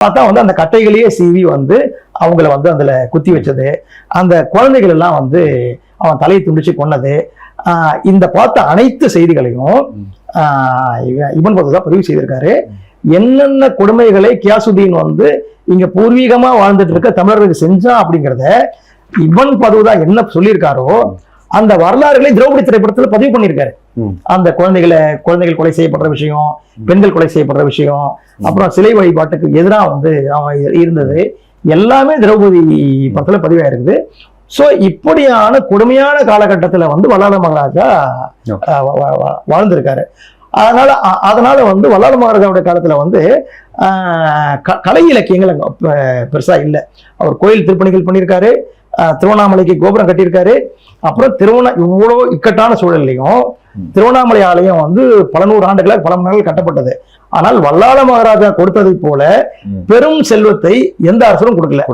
பார்த்தா வந்து அந்த கட்டைகளையே சீவி வந்து அவங்கள வந்து அதுல குத்தி வச்சது, அந்த குழந்தைகள் எல்லாம் வந்து அவன் தலையை துண்டிச்சு கொன்னது, இந்த பார்த்த அனைத்து செய்திகளையும் இப்னு பத்தூதா பதிவு செய்திருக்காரு. என்னென்ன கொடுமைகளை கியாசுத்தீன் வந்து இங்க பூர்வீகமா வாழ்ந்துட்டு இருக்க தமிழர்களுக்கு செஞ்சான் அப்படிங்கிறத இப்னு பத்தூதா என்ன சொல்லியிருக்காரோ அந்த வரலாறுகளை திரௌபதி திரைப்படத்துல பதிவு பண்ணியிருக்காரு. அந்த குழந்தைகள் கொலை செய்யப்படுற விஷயம், பெண்கள் கொலை செய்யப்படுற விஷயம், அப்புறம் சிலை வழிபாட்டுக்கு எதிராக வந்து அவன் இருந்தது எல்லாமே திரௌபதி படத்துல பதிவாயிருக்குது. சோ இப்படியான கொடுமையான காலகட்டத்துல வந்து வல்லாள மகாராஜா வாழ்ந்திருக்காரு. அதனால வந்து வல்லாள மகாராஜாவுடைய காலத்துல வந்து கலை இலக்கியங்கள் பெருசா இல்லை. அவர் கோயில் திருப்பணிகள் பண்ணியிருக்காரு, திருவண்ணாமலைக்கு கோபுரம் கட்டியிருக்காரு. அப்புறம் இவ்வளவு இக்கட்டான சூழல்லையும் திருவண்ணாமலை ஆலயம் வந்து பல நூறு ஆண்டுகளாக பல நாள் கட்டப்பட்டது. ஆனால் வல்லாள மகாராஜா கொடுத்ததை போல பெரும் செல்வத்தை எந்த அரசரும் கொடுக்கல.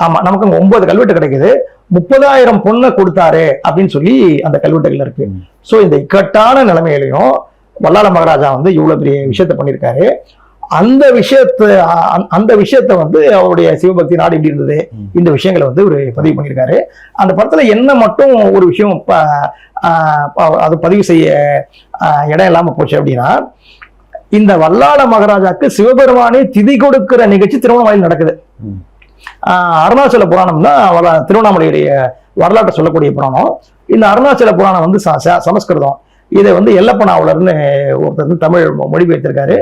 ஆமா, நமக்கு 9 கல்வெட்டு கிடைக்குது. 30,000 பொண்ணை கொடுத்தாரு அப்படின்னு சொல்லி அந்த கல்வெட்டுகள் இருக்கு. சோ இந்த இக்கட்டான நிலைமையிலையும் வல்லாள மகாராஜா வந்து இவ்வளவு பெரிய விஷயத்த பண்ணியிருக்காரு. அந்த விஷயத்த வந்து அவருடைய சிவபக்தி நாடு எப்படி இருந்தது, இந்த விஷயங்களை வந்து ஒரு பதிவு பண்ணியிருக்காரு. அந்த படத்துல என்ன மட்டும் ஒரு விஷயம் அது பதிவு செய்ய இடம் இல்லாம போச்சு அப்படின்னா, இந்த வல்லாள மகாராஜாக்கு சிவபெருமானே திதி கொடுக்கிற நிகழ்ச்சி திருவண்ணாமலையில் நடக்குது. அருணாச்சல புராணம்னா திருவண்ணாமலையுடைய வரலாற்றை சொல்லக்கூடிய புராணம். இந்த அருணாச்சல புராணம் வந்து சமஸ்கிருதம். இதை வந்து எல்லப்ப நாவலர்னு ஒருத்தர் தமிழ் மொழிபெயர்த்திருக்காரு.